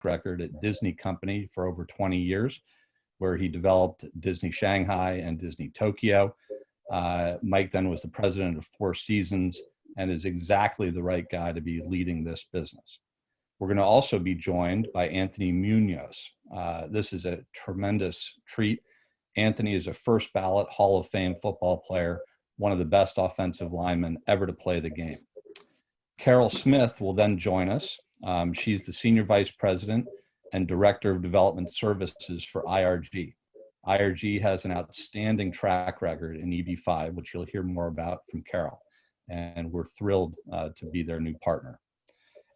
record at Disney Company for over 20 years, where he developed Disney Shanghai and Disney Tokyo. Mike then was the president of Four Seasons and is exactly the right guy to be leading this business. We're going to also be joined by Anthony Munoz. This is a tremendous treat. Anthony is a first ballot Hall of Fame football player, one of the best offensive linemen ever to play the game. Carol Smith will then join us. She's the Senior Vice President and Director of Development Services for IRG. IRG has an outstanding track record in EB-5, which you'll hear more about from Carol. And we're thrilled to be their new partner.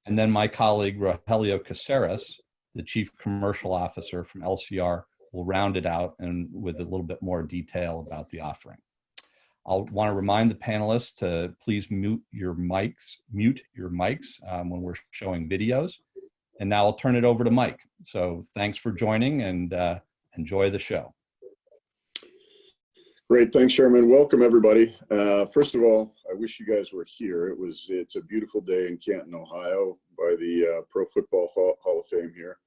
And then my colleague, Rogelio Caceres, the Chief Commercial Officer from LCR, will round it out and with a little bit more detail about the offering. I'll want to remind the panelists to please mute your mics when we're showing videos. And now I'll turn it over to Mike. So thanks for joining and enjoy the show. Great, thanks, Sherman. Welcome, everybody. First of all, I wish you guys were here. It's a beautiful day in Canton, Ohio, by the Pro Football Hall of Fame here.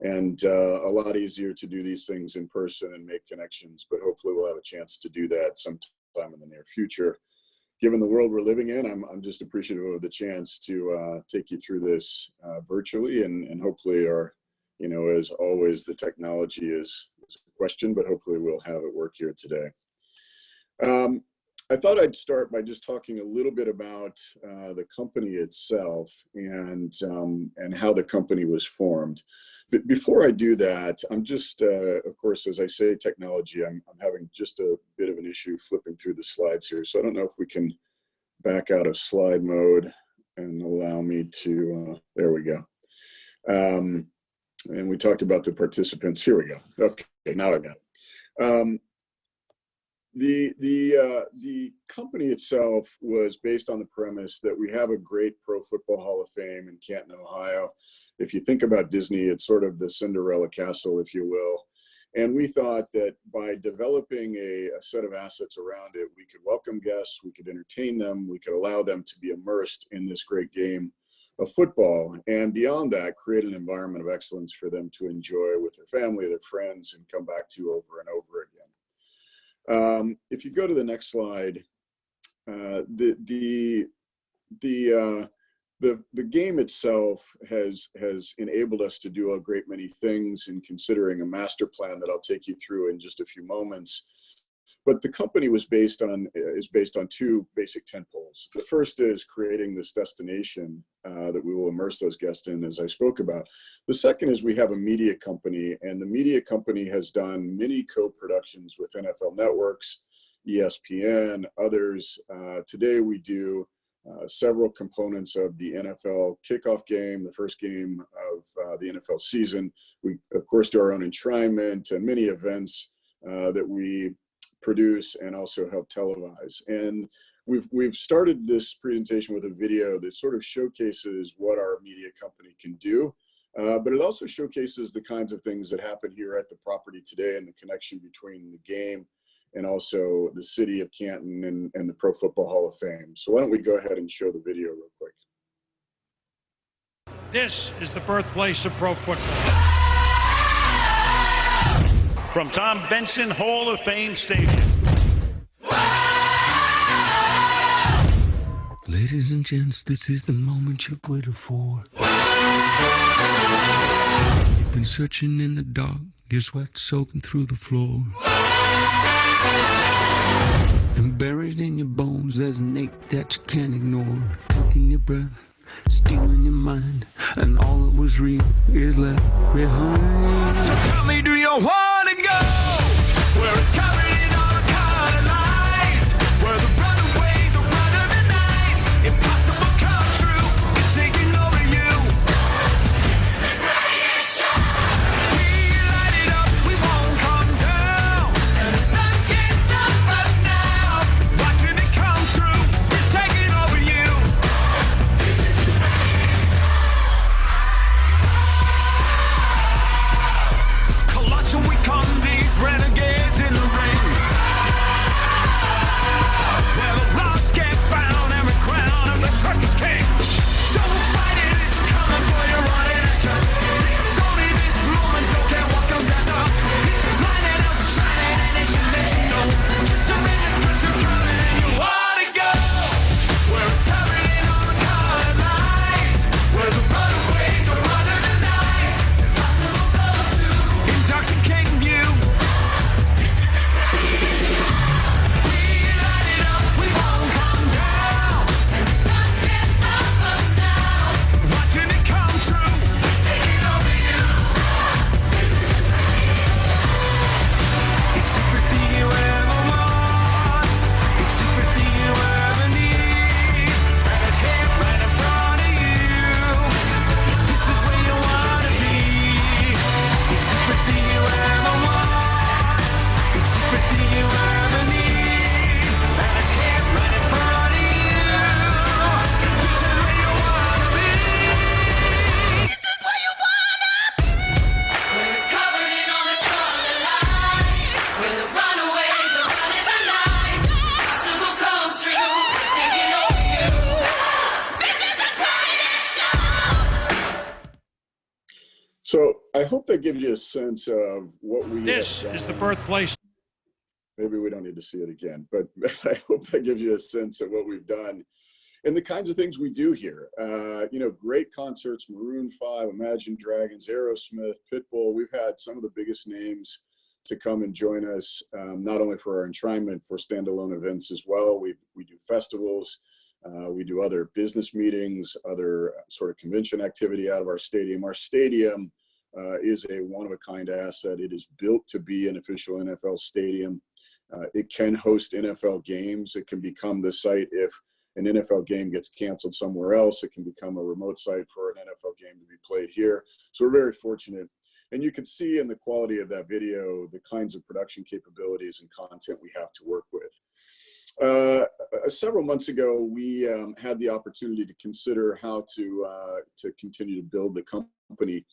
And a lot easier to do these things in person and make connections, but hopefully we'll have a chance to do that sometime in the near future. Given the world we're living in, I'm just appreciative of the chance to take you through this virtually, and hopefully as always, the technology is a question, but hopefully we'll have it work here today. I thought I'd start by just talking a little bit about the company itself and how the company was formed. But before I do that, I'm just, of course, as I say, technology, I'm having just a bit of an issue flipping through the slides here. So I don't know if we can back out of slide mode and allow me to, there we go. And we talked about the participants. Here we go. Okay, now I got it. The company itself was based on the premise that we have a great Pro Football Hall of Fame in Canton, Ohio. If you think about Disney, it's sort of the Cinderella castle, if you will. And we thought that by developing a set of assets around it, we could welcome guests, we could entertain them, we could allow them to be immersed in this great game of football. And beyond that, create an environment of excellence for them to enjoy with their family, their friends, and come back to over and over again. If you go to the next slide, the game itself has enabled us to do a great many things in considering a master plan that I'll take you through in just a few moments. But the company is based on two basic tentpoles. The first is creating this destination that we will immerse those guests in, as I spoke about. The second is we have a media company, and the media company has done many co-productions with NFL networks, ESPN, others. Today we do several components of the NFL kickoff game, the first game of the NFL season. We, of course, do our own enshrinement and many events that we produce and also help televise. And we've started this presentation with a video that sort of showcases what our media company can do, but it also showcases the kinds of things that happen here at the property today and the connection between the game and also the city of Canton and the Pro Football Hall of Fame. So why don't we go ahead and show the video real quick. This is the birthplace of pro football. From Tom Benson Hall of Fame Stadium. Ladies and gents, this is the moment you've waited for. You've been searching in the dark, your sweat soaking through the floor. And buried in your bones, there's an ache that you can't ignore. Taking your breath, stealing your mind, and all that was real is left behind. So tell me, do you want to go where it's covered in all the colored lights, where the runaways are running the night? Impossible come true, it's taking over you. We light it up, we won't come down, and the sun can't stop us now. Watching it come true, it's taking over you. Colossal we come, these renegades in the rain. So I hope that gives you a sense of what we This have is the done. birthplace. Maybe we don't need to see it again, but I hope that gives you a sense of what we've done and the kinds of things we do here. You know, great concerts, Maroon 5, Imagine Dragons, Aerosmith, Pitbull. We've had some of the biggest names to come and join us, not only for our enshrinement, for standalone events as well. We do festivals. We do other business meetings, other sort of convention activity out of our stadium. Our stadium is a one-of-a-kind asset. It is built to be an official NFL stadium. It can host NFL games. It can become the site if an NFL game gets canceled somewhere else. It can become a remote site for an NFL game to be played here. So we're very fortunate. And you can see in the quality of that video the kinds of production capabilities and content we have to work with. Several months ago, we had the opportunity to consider how to continue to build the company.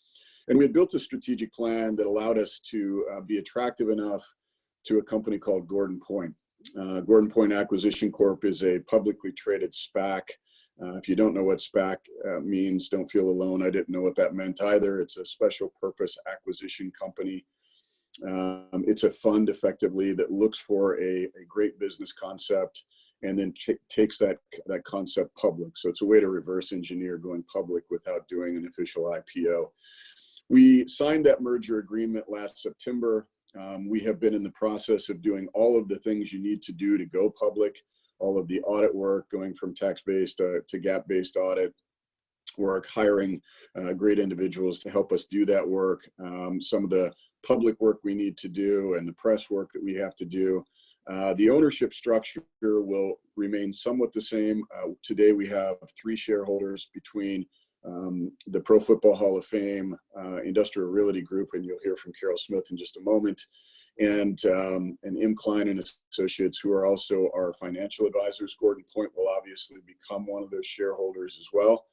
And we had built a strategic plan that allowed us to be attractive enough to a company called Gordon Point. Gordon Point Acquisition Corp is a publicly traded SPAC. If you don't know what SPAC means, don't feel alone. I didn't know what that meant either. It's a special purpose acquisition company. It's a fund effectively that looks for a great business concept and then takes that concept public. So it's a way to reverse engineer going public without doing an official IPO. We signed that merger agreement last September. We have been in the process of doing all of the things you need to do to go public, all of the audit work, going from tax-based to GAAP-based audit work, hiring great individuals to help us do that work, some of the public work we need to do and the press work that we have to do. The ownership structure will remain somewhat the same. Today we have 3 shareholders between the Pro Football Hall of Fame, Industrial Realty Group, and you'll hear from Carol Smith in just a moment, and M. Klein and Associates, who are also our financial advisors. Gordon Point will obviously become one of those shareholders as well,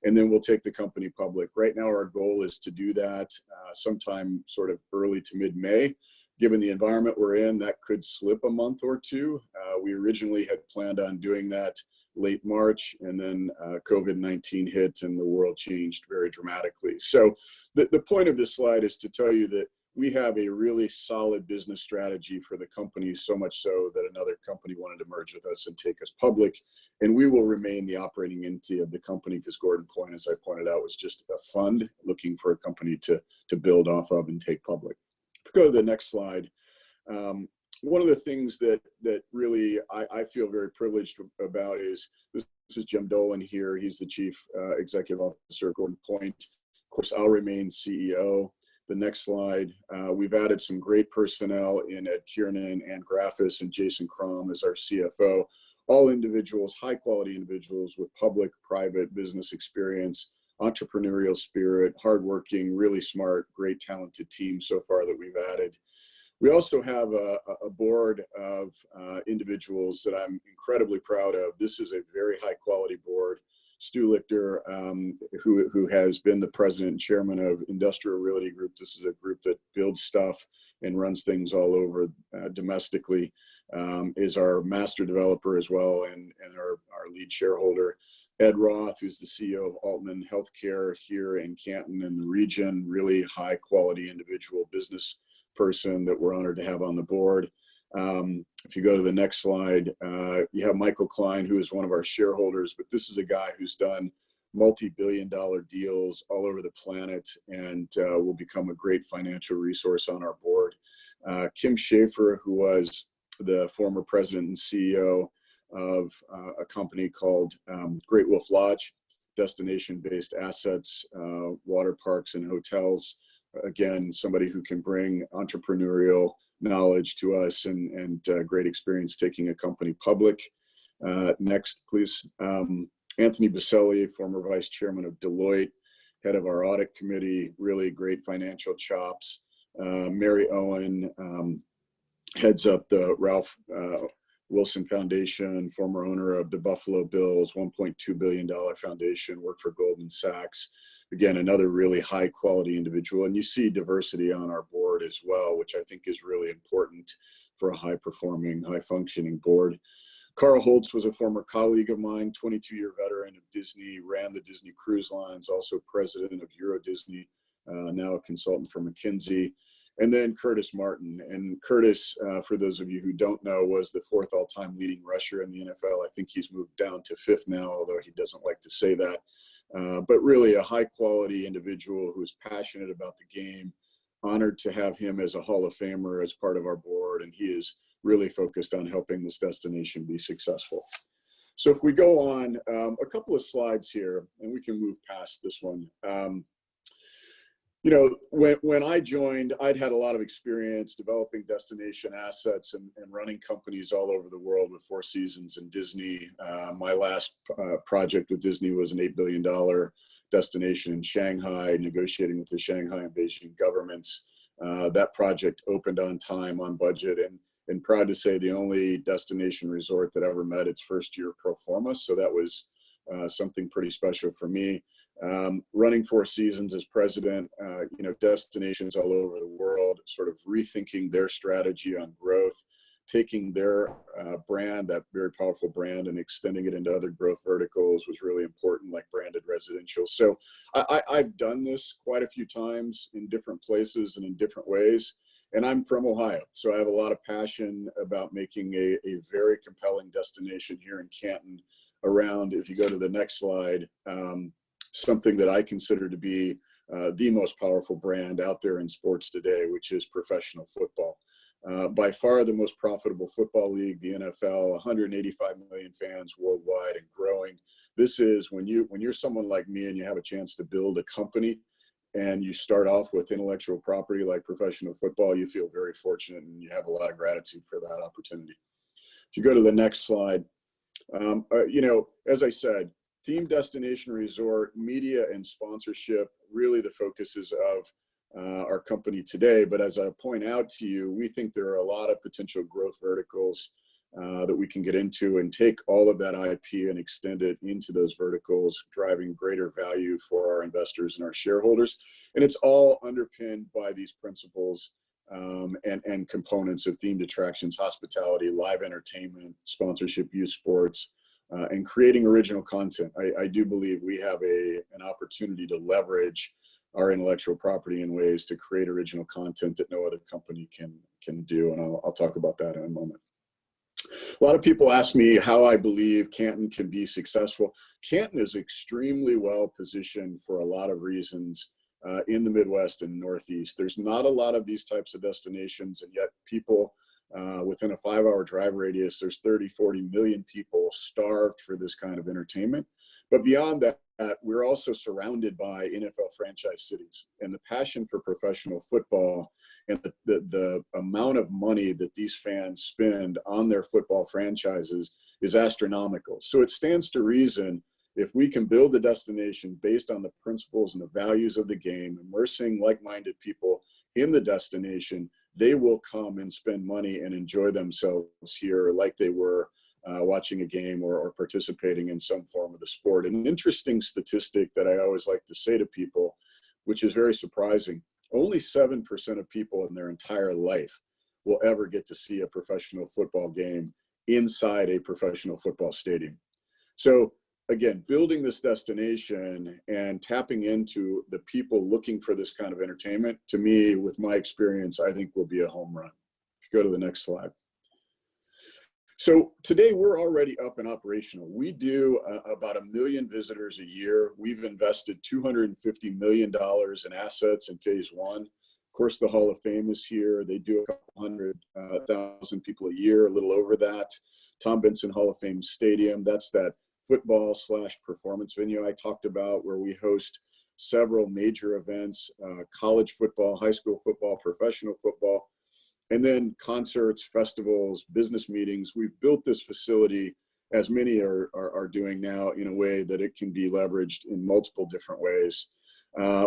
and then we'll take the company public. Right now, our goal is to do that sometime sort of early to mid-May. Given the environment we're in, that could slip a month or two. We originally had planned on doing that late March, and then COVID-19 hit and the world changed very dramatically. So the point of this slide is to tell you that we have a really solid business strategy for the company, so much so that another company wanted to merge with us and take us public. And we will remain the operating entity of the company because Gordon Point, as I pointed out, was just a fund looking for a company to build off of and take public. If we go to the next slide, one of the things that really I feel very privileged about is this is Jim Dolan here. He's the Chief Executive Officer of Gordon Point. Of course, I'll remain CEO. The next slide, we've added some great personnel in Ed Kiernan and Graphis, and Jason Crom as our CFO. All individuals, high quality individuals with public, private business experience, entrepreneurial spirit, hardworking, really smart, great talented team so far that we've added. We also have a board of individuals that I'm incredibly proud of. This is a very high quality board. Stu Lichter, who has been the president and chairman of Industrial Realty Group. This is a group that builds stuff and runs things all over domestically, is our master developer as well and our lead shareholder. Ed Roth, who's the CEO of Altman Healthcare here in Canton and the region, really high quality individual business person that we're honored to have on the board. If you go to the next slide, you have Michael Klein, who is one of our shareholders, but this is a guy who's done multi-billion-dollar deals all over the planet and will become a great financial resource on our board. Kim Schaefer, who was the former president and CEO of a company called Great Wolf Lodge, destination-based assets, water parks and hotels. Again, somebody who can bring entrepreneurial knowledge to us and great experience taking a company public. Next, please. Anthony Baselli, former vice chairman of Deloitte, head of our audit committee, really great financial chops. Mary Owen heads up the Ralph Wilson Foundation, former owner of the Buffalo Bills, $1.2 billion foundation, worked for Goldman Sachs. Again, another really high quality individual. And you see diversity on our board as well, which I think is really important for a high performing, high functioning board. Carl Holtz was a former colleague of mine, 22-year veteran of Disney, ran the Disney Cruise Lines, also president of Euro Disney now a consultant for McKinsey. And then Curtis Martin. And Curtis, for those of you who don't know, was the 4th all-time leading rusher in the NFL. I think he's moved down to 5th now, although he doesn't like to say that. But really a high-quality individual who's passionate about the game. Honored to have him as a Hall of Famer as part of our board, and he is really focused on helping this destination be successful. So if we go on, a couple of slides here, and we can move past this one. You know, when I joined, I'd had a lot of experience developing destination assets and running companies all over the world with Four Seasons and Disney. My last project with Disney was an $8 billion destination in Shanghai, negotiating with the Shanghai and Beijing governments. That project opened on time, on budget, and proud to say the only destination resort that ever met its first year pro forma. So that was something pretty special for me. Running Four Seasons as president, you know, destinations all over the world, sort of rethinking their strategy on growth, taking their brand, that very powerful brand, and extending it into other growth verticals was really important, like branded residential. So I've done this quite a few times in different places and in different ways. And I'm from Ohio, so I have a lot of passion about making a very compelling destination here in Canton around, if you go to the next slide, something that I consider to be the most powerful brand out there in sports today, which is professional football. By far the most profitable football league, the NFL, 185 million fans worldwide and growing. This is when you're someone like me and you have a chance to build a company and you start off with intellectual property like professional football, you feel very fortunate and you have a lot of gratitude for that opportunity. If you go to the next slide, you know, as I said, theme destination resort, media and sponsorship, really the focuses of our company today. But as I point out to you, we think there are a lot of potential growth verticals that we can get into and take all of that IP and extend it into those verticals, driving greater value for our investors and our shareholders. And it's all underpinned by these principles and components of themed attractions, hospitality, live entertainment, sponsorship, youth sports, and creating original content. I do believe we have an opportunity to leverage our intellectual property in ways to create original content that no other company can do. And I'll talk about that in a moment. A lot of people ask me how I believe Canton can be successful. Canton is extremely well positioned for a lot of reasons in the Midwest and Northeast. There's not a lot of these types of destinations, and yet people within a 5-hour drive radius, there's 30-40 million people starved for this kind of entertainment. But beyond that, we're also surrounded by NFL franchise cities, and the passion for professional football and the amount of money that these fans spend on their football franchises is astronomical. So it stands to reason, if we can build a destination based on the principles and the values of the game, and we're seeing like-minded people in the destination, they will come and spend money and enjoy themselves here like they were watching a game or participating in some form of the sport. An interesting statistic that I always like to say to people, which is very surprising, only 7% of people in their entire life will ever get to see a professional football game inside a professional football stadium. So again, building this destination and tapping into the people looking for this kind of entertainment, to me, with my experience, I think will be a home run. If you go to the next slide. So today we're already up and operational. We do about 1 million visitors a year. We've invested $250 million in assets in phase one. Of course, the Hall of Fame is here. They do a couple 100,000 people a year, a little over that. Tom Benson Hall of Fame Stadium, that's that football/performance venue I talked about, where we host several major events, college football, high school football, professional football, and then concerts, festivals, business meetings. We've built this facility, as many are doing now, in a way that it can be leveraged in multiple different ways.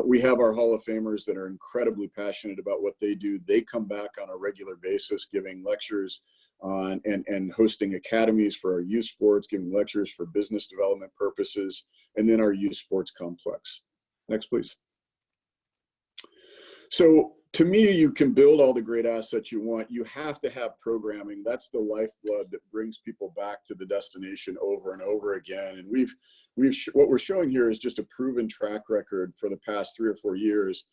We have our Hall of Famers that are incredibly passionate about what they do. They come back on a regular basis, giving lectures on and hosting academies for our youth sports, giving lectures for business development purposes, and then our youth sports complex. Next, please. So to me, you can build all the great assets you want. You have to have programming. That's the lifeblood that brings people back to the destination over and over again. And what we're showing here is just a proven track record for the past 3 or 4 years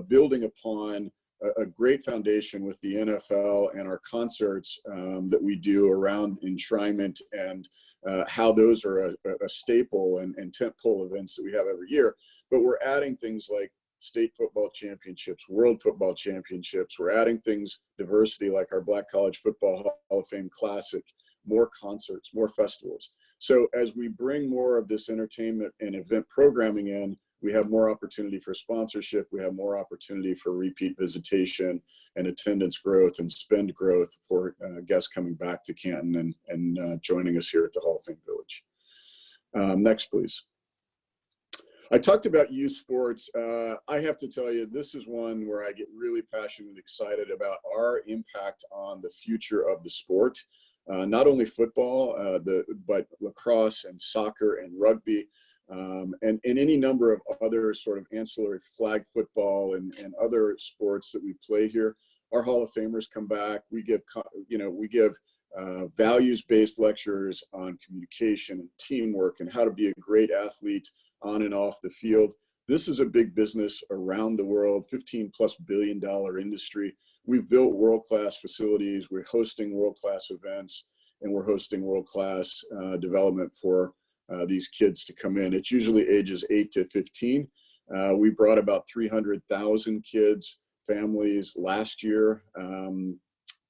building upon a great foundation with the NFL and our concerts that we do around enshrinement, and how those are a staple and tentpole events that we have every year. But we're adding things like state football championships, world football championships. We're adding things, diversity, like our Black College Football Hall of Fame Classic, more concerts, more festivals. So as we bring more of this entertainment and event programming in, we have more opportunity for sponsorship. We have more opportunity for repeat visitation and attendance growth and spend growth for guests coming back to Canton and joining us here at the Hall of Fame Village. Next, please. I talked about youth sports. I have to tell you, this is one where I get really passionate and excited about our impact on the future of the sport. Not only football, but lacrosse and soccer and rugby, and any number of other sort of ancillary flag football and other sports that we play here. Our Hall of Famers come back. We give, values-based lectures on communication and teamwork and how to be a great athlete on and off the field. This is a big business around the world, $15+ billion industry. We've built world-class facilities. We're hosting world-class events, and we're hosting world-class development for these kids to come in. It's usually ages 8 to 15. We brought about 300,000 kids, families last year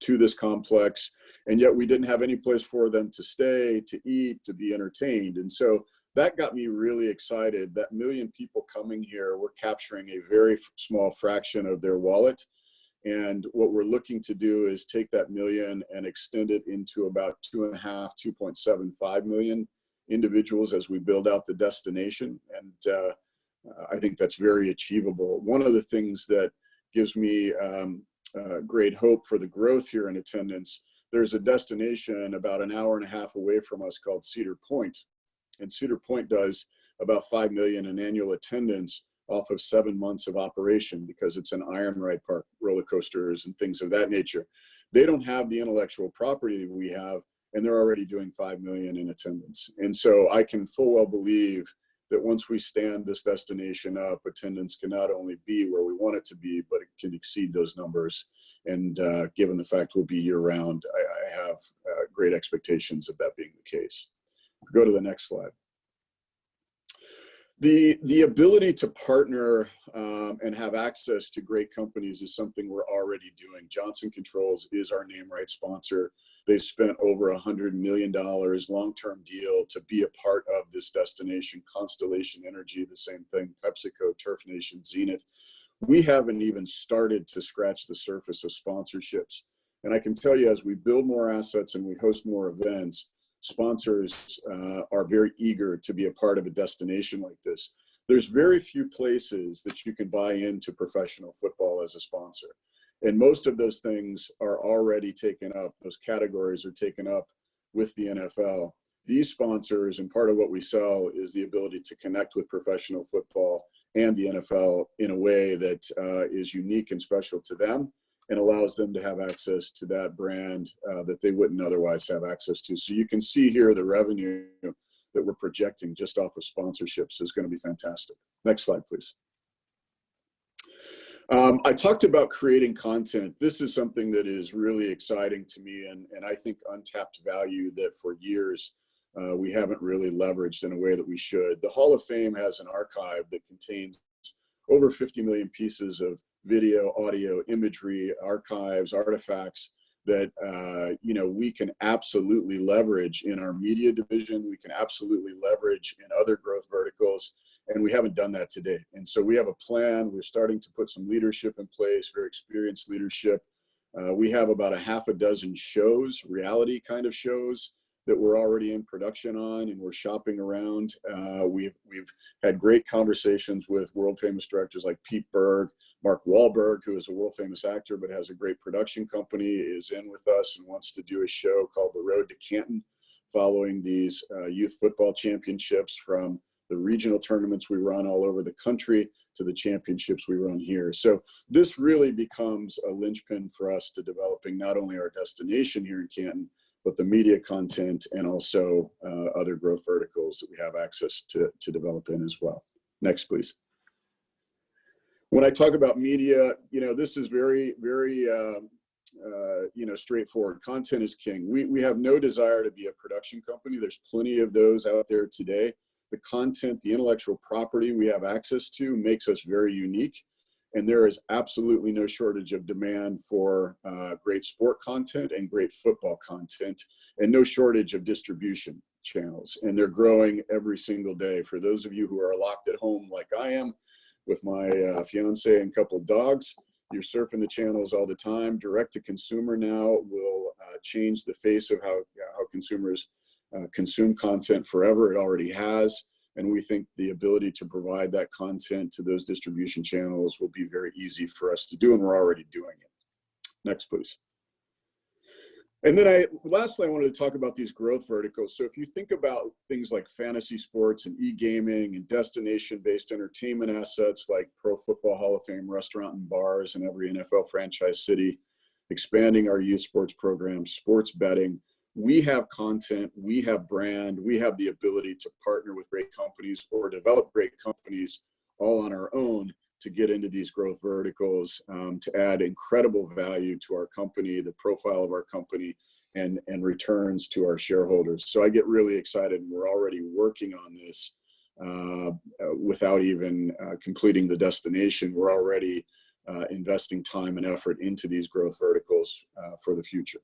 to this complex, and yet we didn't have any place for them to stay, to eat, to be entertained. And so that got me really excited. That 1 million people coming here, we're capturing a very small fraction of their wallet. And what we're looking to do is take that 1 million and extend it into about 2.5, 2.75 million individuals as we build out the destination. And I think that's very achievable. One of the things that gives me great hope for the growth here in attendance, there's a destination about an hour and a half away from us called Cedar Point. And Cedar Point does about 5 million in annual attendance off of 7 months of operation, because it's an iron ride park, roller coasters and things of that nature. They don't have the intellectual property that we have, and they're already doing 5 million in attendance. And so I can full well believe that once we stand this destination up, attendance can not only be where we want it to be, but it can exceed those numbers. And given the fact we'll be year round, I have great expectations of that being the case. Go to the next slide. The ability to partner and have access to great companies is something we're already doing. Johnson Controls is our name right sponsor. They've spent over $100 million long-term deal to be a part of this destination. Constellation Energy, the same thing. PepsiCo, Turf Nation, Zenith. We haven't even started to scratch the surface of sponsorships. And I can tell you, as we build more assets and we host more events, sponsors are very eager to be a part of a destination like this. There's very few places that you can buy into professional football as a sponsor. And most of those things are already taken up. Those categories are taken up with the NFL. These sponsors, and part of what we sell, is the ability to connect with professional football and the NFL in a way that is unique and special to them, and allows them to have access to that brand that they wouldn't otherwise have access to. So you can see here the revenue that we're projecting just off of sponsorships is going to be fantastic. Next slide, please. I talked about creating content. This is something that is really exciting to me, and I think untapped value that for years we haven't really leveraged in a way that we should. The Hall of Fame has an archive that contains over 50 million pieces of video, audio, imagery, archives, artifacts that we can absolutely leverage in our media division. We can absolutely leverage in other growth verticals, and we haven't done that today. And so we have a plan. We're starting to put some leadership in place, very experienced leadership. We have about a half a dozen shows, reality kind of shows, that we're already in production on, and we're shopping around. We've had great conversations with world famous directors like Pete Berg. Mark Wahlberg, who is a world famous actor but has a great production company, is in with us and wants to do a show called The Road to Canton, following these youth football championships, from the regional tournaments we run all over the country to the championships we run here. So this really becomes a linchpin for us to developing not only our destination here in Canton, but the media content and also other growth verticals that we have access to develop in as well. Next, please. When I talk about media, this is very, very, straightforward. Content is king. We have no desire to be a production company. There's plenty of those out there today. The content, the intellectual property we have access to makes us very unique. And there is absolutely no shortage of demand for great sport content and great football content, and no shortage of distribution channels. And they're growing every single day. For those of you who are locked at home like I am, with my fiance and couple of dogs, you're surfing the channels all the time. Direct to consumer now will change the face of how consumers consume content forever. It already has. And we think the ability to provide that content to those distribution channels will be very easy for us to do, and we're already doing it. Next, please. And then lastly, I wanted to talk about these growth verticals. So if you think about things like fantasy sports and e-gaming and destination-based entertainment assets like Pro Football Hall of Fame restaurant and bars in every NFL franchise city, expanding our youth sports programs, sports betting, we have content, we have brand, we have the ability to partner with great companies or develop great companies all on our own to get into these growth verticals, to add incredible value to our company, the profile of our company, and returns to our shareholders. So I get really excited, and we're already working on this without even completing the destination. We're already investing time and effort into these growth verticals for the future.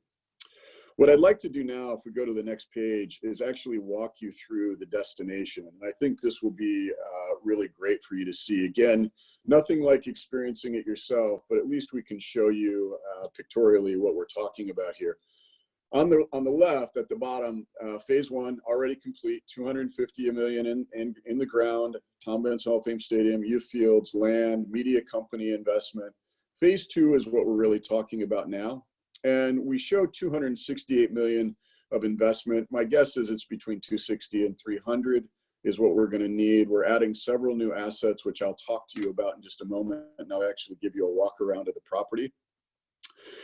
What I'd like to do now, if we go to the next page, is actually walk you through the destination. And I think this will be really great for you to see. Again, nothing like experiencing it yourself, but at least we can show you pictorially what we're talking about here. On the left, at the bottom, phase one already complete, $250 million in the ground, Tom Benson Hall of Fame Stadium, youth fields, land, media company investment. Phase two is what we're really talking about now. And we show 268 million of investment. My guess is it's between 260 and 300 is what we're going to need. We're adding several new assets, which I'll talk to you about in just a moment, and I'll actually give you a walk around of the property.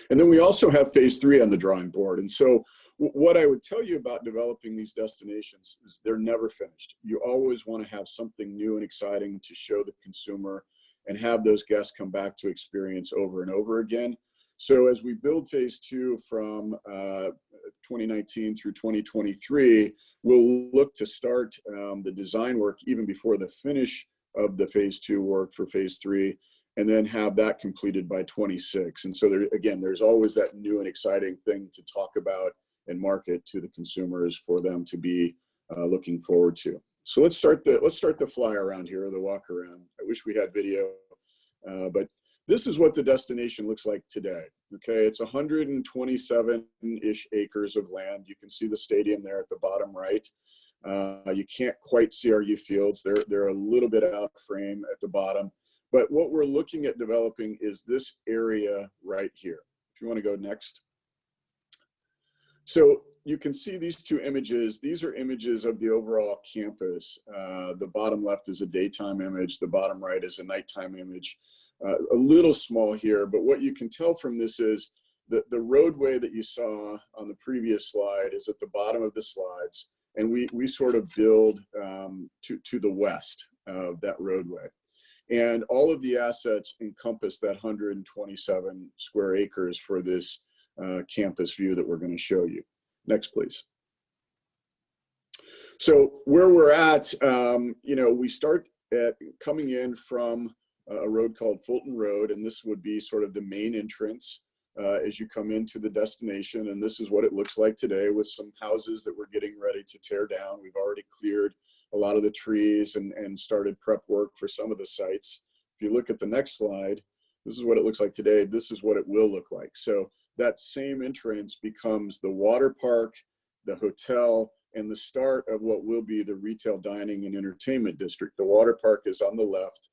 And then we also have phase three on the drawing board. And so what I would tell you about developing these destinations is they're never finished. You always want to have something new and exciting to show the consumer and have those guests come back to experience over and over again. So as we build phase two from 2019 through 2023, we'll look to start the design work even before the finish of the phase two work for phase three, and then have that completed by 26. And so there's always that new and exciting thing to talk about and market to the consumers for them to be looking forward to. So let's start the fly around here, or the walk around. I wish we had video, but this is what the destination looks like today. Okay, it's 127-ish acres of land. You can see the stadium there at the bottom right. You can't quite see our youth fields. They're a little bit out of frame at the bottom. But what we're looking at developing is this area right here. If you want to go next. So you can see these two images. These are images of the overall campus. The bottom left is a daytime image. The bottom right is a nighttime image. A little small here, but what you can tell from this is that the roadway that you saw on the previous slide is at the bottom of the slides, and we sort of build to the west of that roadway. And all of the assets encompass that 127 square acres for this campus view that we're going to show you. Next, please. So where we're at, we start at coming in from a road called Fulton Road, and this would be sort of the main entrance as you come into the destination. And this is what it looks like today, with some houses that we're getting ready to tear down. We've already cleared a lot of the trees and started prep work for some of the sites. If you look at the next slide, this is what it looks like today. This is what it will look like. So that same entrance becomes the water park, the hotel, and the start of what will be the retail dining and entertainment district. The water park is on the left.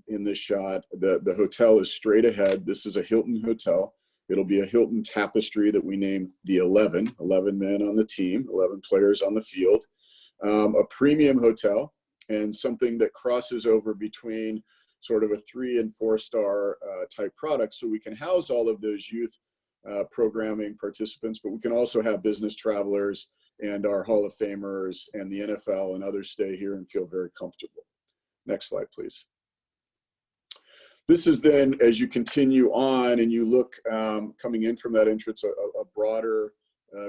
In this shot, the hotel is straight ahead. This is a Hilton hotel. It'll be a Hilton Tapestry that we named the 11 men on the team, 11 players on the field. A premium hotel, and something that crosses over between sort of a 3- and 4-star type product, so we can house all of those youth programming participants, but we can also have business travelers and our Hall of Famers and the NFL and others stay here and feel very comfortable. Next slide, please. This is then, as you continue on and you look coming in from that entrance, a broader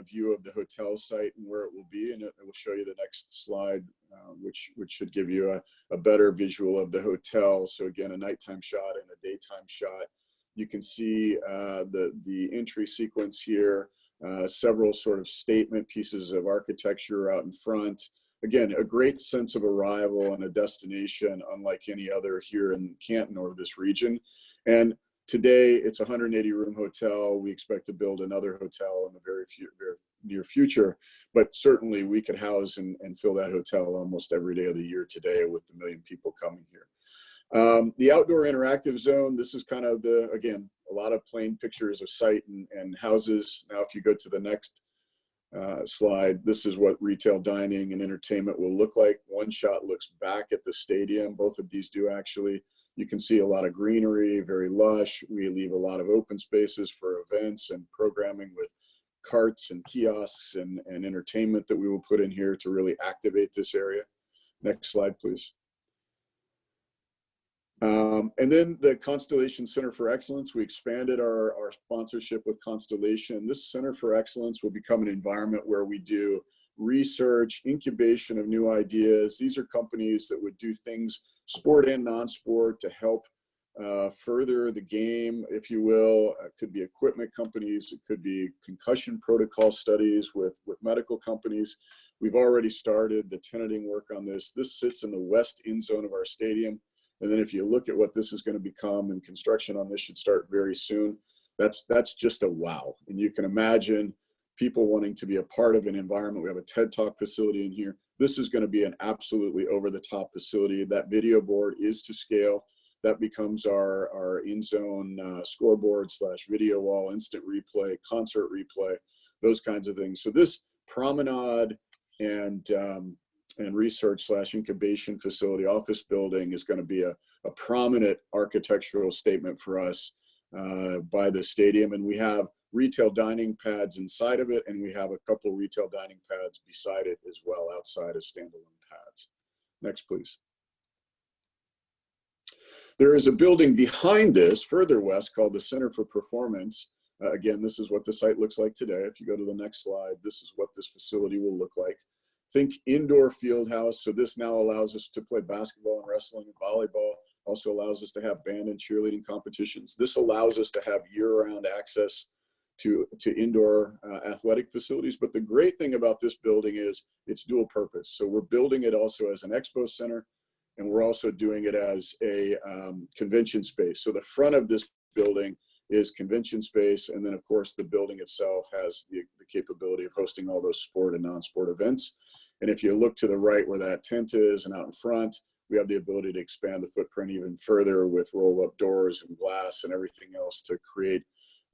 view of the hotel site and where it will be. And it will show you the next slide, which should give you a better visual of the hotel. So again, a nighttime shot and a daytime shot. You can see the entry sequence here, several sort of statement pieces of architecture out in front. Again, a great sense of arrival and a destination unlike any other here in Canton or this region. And today it's a 180-room hotel. We expect to build another hotel in the very near future, but certainly we could house and fill that hotel almost every day of the year today with the 1 million people coming here. The outdoor interactive zone, this is kind of again, a lot of plain pictures of site and houses. Now, if you go to the next slide, this is what retail dining and entertainment will look like. One shot looks back at the stadium. Both of these do actually. You can see a lot of greenery, very lush. We leave a lot of open spaces for events and programming with carts and kiosks and entertainment that we will put in here to really activate this area. Next slide, please. And then the Constellation Center for Excellence, we expanded our sponsorship with Constellation. This Center for Excellence will become an environment where we do research, incubation of new ideas. These are companies that would do things, sport and non-sport, to help further the game, if you will. It could be equipment companies, it could be concussion protocol studies with medical companies. We've already started the tenanting work on this. This sits in the west end zone of our stadium. And then if you look at what this is going to become, and construction on this should start very soon, that's just a wow. And you can imagine people wanting to be a part of an environment. We have a TED Talk facility in here. This is going to be an absolutely over-the-top facility. That video board is to scale. That becomes our in-zone scoreboard / video wall, instant replay, concert replay, those kinds of things. So this promenade and research / incubation facility office building is going to be a prominent architectural statement for us by the stadium. And we have retail dining pads inside of it, and we have a couple retail dining pads beside it as well, outside of standalone pads. Next, please. There is a building behind this, further west, called the Center for Performance. Again, this is what the site looks like today. If you go to the next slide, this is what this facility will look like. Think indoor field house. So this now allows us to play basketball and wrestling and volleyball. Also allows us to have band and cheerleading competitions. This allows us to have year-round access to indoor athletic facilities. But the great thing about this building is it's dual purpose. So we're building it also as an expo center, and we're also doing it as a convention space. So the front of this building is convention space, and then of course the building itself has the capability of hosting all those sport and non-sport events. And if you look to the right where that tent is and out in front, we have the ability to expand the footprint even further with roll-up doors and glass and everything else to create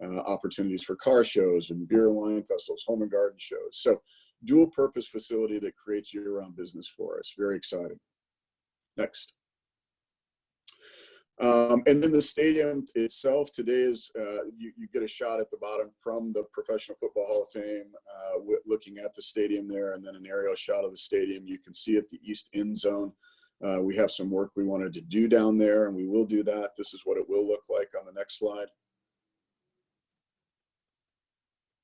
opportunities for car shows and beer and wine festivals, home and garden shows. So dual purpose facility that creates year-round business for us. Very exciting. Next. And then the stadium itself today is, you get a shot at the bottom from the Professional Football Hall of Fame, looking at the stadium there, and then an aerial shot of the stadium. You can see at the east end zone. We have some work we wanted to do down there, and we will do that. This is what it will look like on the next slide.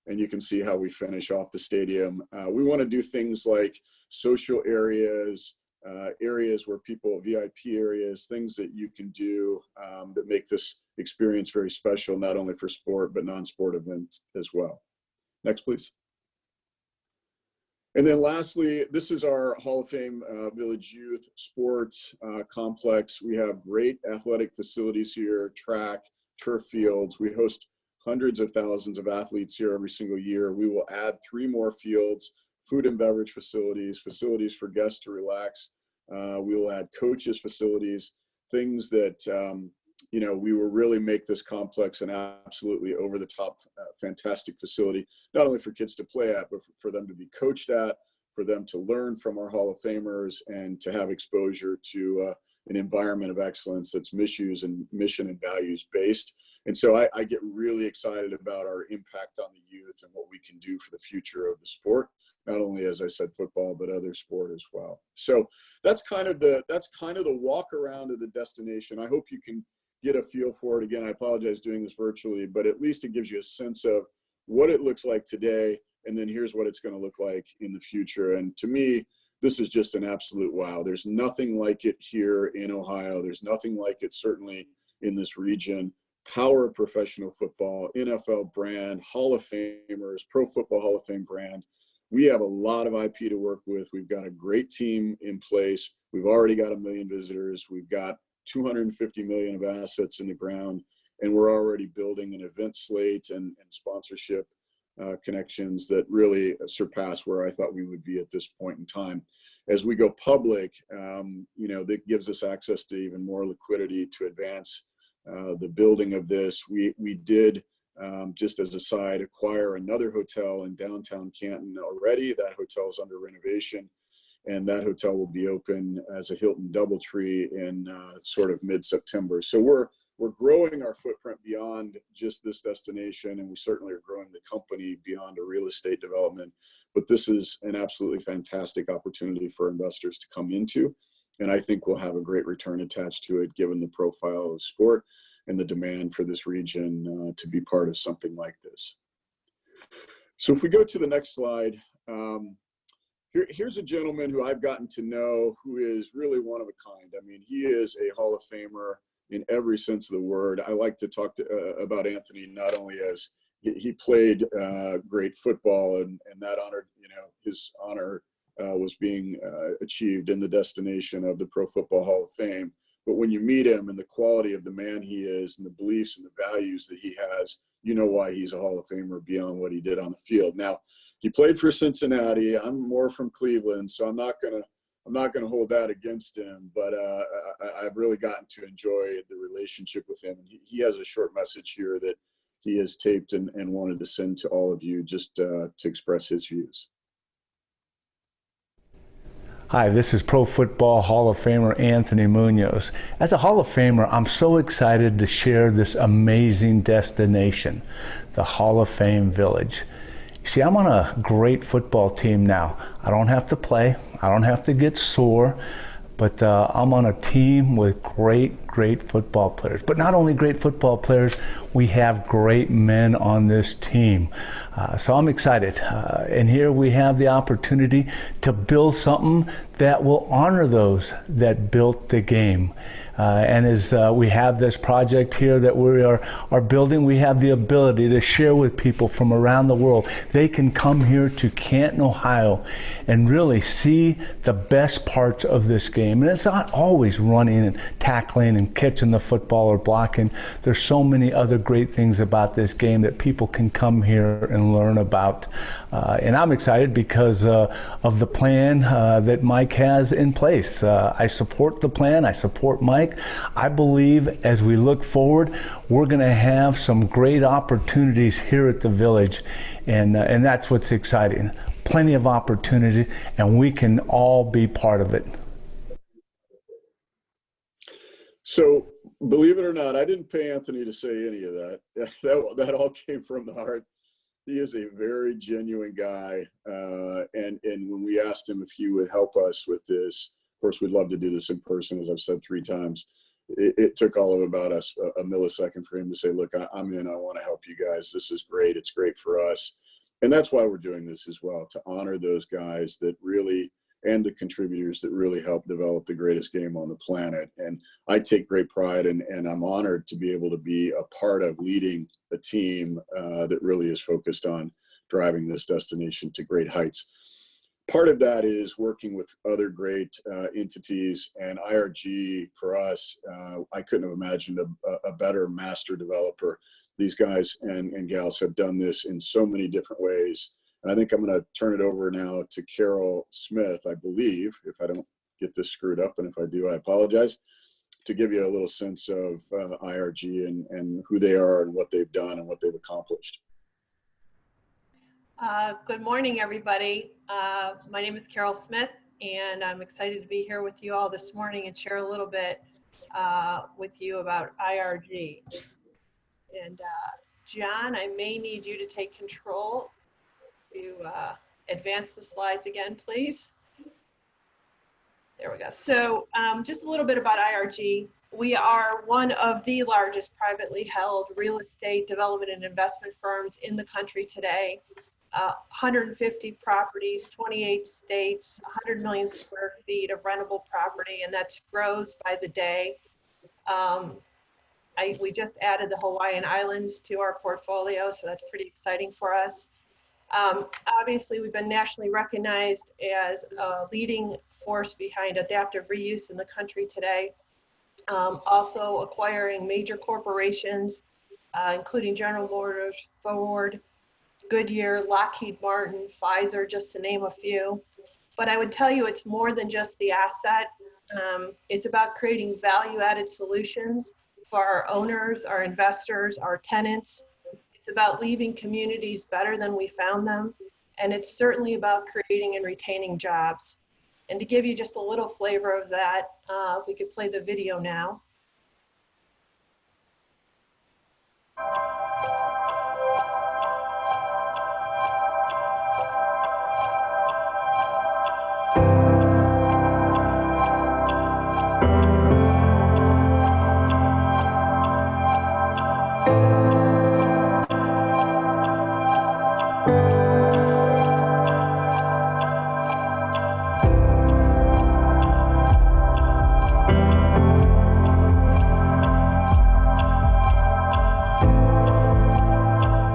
And you can see how we finish off the stadium. We want to do things like social areas, areas where people, VIP areas, things that you can do that make this experience very special, not only for sport, but non-sport events as well. Next, please. And then lastly, this is our Hall of Fame Village Youth Sports Complex. We have great athletic facilities here, track, turf fields. We host hundreds of thousands of athletes here every single year. We will add 3 more fields, food and beverage facilities, facilities for guests to relax. We will add coaches facilities, things that, you know, we will really make this complex an absolutely over-the-top, fantastic facility, not only for kids to play at, but for them to be coached at, for them to learn from our Hall of Famers, and to have exposure to an environment of excellence that's mission and values based. And so I get really excited about our impact on the youth and what we can do for the future of the sport, not only, as I said, football, but other sport as well. So that's kind of the walk around of the destination. I hope you can get a feel for it. Again, I apologize doing this virtually, but at least it gives you a sense of what it looks like today, and then here's what it's going to look like in the future. And to me, this is just an absolute wow. There's nothing like it here in Ohio. There's nothing like it certainly in this region. Power of professional football, NFL brand, Hall of Famers, Pro Football Hall of Fame brand. We have a lot of IP to work with. We've got a great team in place. We've already got 1 million visitors. We've got 250 million of assets in the ground, and we're already building an event slate and sponsorship connections that really surpass where I thought we would be at this point in time. As we go public, that gives us access to even more liquidity to advance the building of this. We did, just as a side, acquire another hotel in downtown Canton already. That hotel is under renovation, and that hotel will be open as a Hilton DoubleTree in sort of mid-September. So we're growing our footprint beyond just this destination, and we certainly are growing the company beyond a real estate development. But this is an absolutely fantastic opportunity for investors to come into, and I think we'll have a great return attached to it, given the profile of sport and the demand for this region to be part of something like this. So if we go to the next slide, here's a gentleman who I've gotten to know who is really one of a kind. I mean, he is a Hall of Famer in every sense of the word. I like to talk about Anthony not only as he played great football, and that honored, his honor was being achieved in the destination of the Pro Football Hall of Fame. But when you meet him and the quality of the man he is and the beliefs and the values that he has, you know why he's a Hall of Famer beyond what he did on the field. Now, he played for Cincinnati. I'm more from Cleveland, so I'm not gonna hold that against him. But I've really gotten to enjoy the relationship with him. And he has a short message here that he has taped and wanted to send to all of you, just to express his views. Hi, this is Pro Football Hall of Famer Anthony Munoz. As a Hall of Famer, I'm so excited to share this amazing destination, the Hall of Fame Village. You see, I'm on a great football team now. I don't have to play, I don't have to get sore, but I'm on a team with great football players. But not only great football players, we have great men on this team. So I'm excited. And here we have the opportunity to build something that will honor those that built the game. And as we have this project here that we are building, we have the ability to share with people from around the world. They can come here to Canton, Ohio, and really see the best parts of this game. And it's not always running and tackling and catching the football or blocking. There's so many other great things about this game that people can come here and learn about. And I'm excited because of the plan that Mike has in place. I support the plan. I support Mike. I believe as we look forward, we're going to have some great opportunities here at the Village, and that's what's exciting. Plenty of opportunity, and we can all be part of it. So, believe it or not, I didn't pay Anthony to say any of that. That all came from the heart. He is a very genuine guy, and when we asked him if he would help us with this, of course, we'd love to do this in person, as I've said 3 times. It took all of about a millisecond for him to say, look, I'm in, I want to help you guys. This is great. It's great for us. And that's why we're doing this as well, to honor those guys that really, and the contributors that really helped develop the greatest game on the planet. And I take great pride, and I'm honored to be able to be a part of leading a team that really is focused on driving this destination to great heights. Part of that is working with other great entities, and IRG for us, I couldn't have imagined a better master developer. These guys and gals have done this in so many different ways. And I think I'm going to turn it over now to Carol Smith, I believe, if I don't get this screwed up, and if I do, I apologize, to give you a little sense of IRG and who they are and what they've done and what they've accomplished. Good morning, everybody. My name is Carol Smith, and I'm excited to be here with you all this morning and share a little bit with you about IRG. And John, I may need you to take control to advance the slides again, please. There we go. So just a little bit about IRG. We are one of the largest privately held real estate development and investment firms in the country today. 150 properties, 28 states, 100 million square feet of rentable property, and that grows by the day. We just added the Hawaiian Islands to our portfolio, so that's pretty exciting for us. Obviously, we've been nationally recognized as a leading force behind adaptive reuse in the country today. Also acquiring major corporations, including General Motors, Ford, Goodyear, Lockheed Martin, Pfizer, just to name a few. But I would tell you it's more than just the asset. It's about creating value-added solutions for our owners, our investors, our tenants. It's about leaving communities better than we found them. And it's certainly about creating and retaining jobs. And to give you just a little flavor of that, if we could play the video now.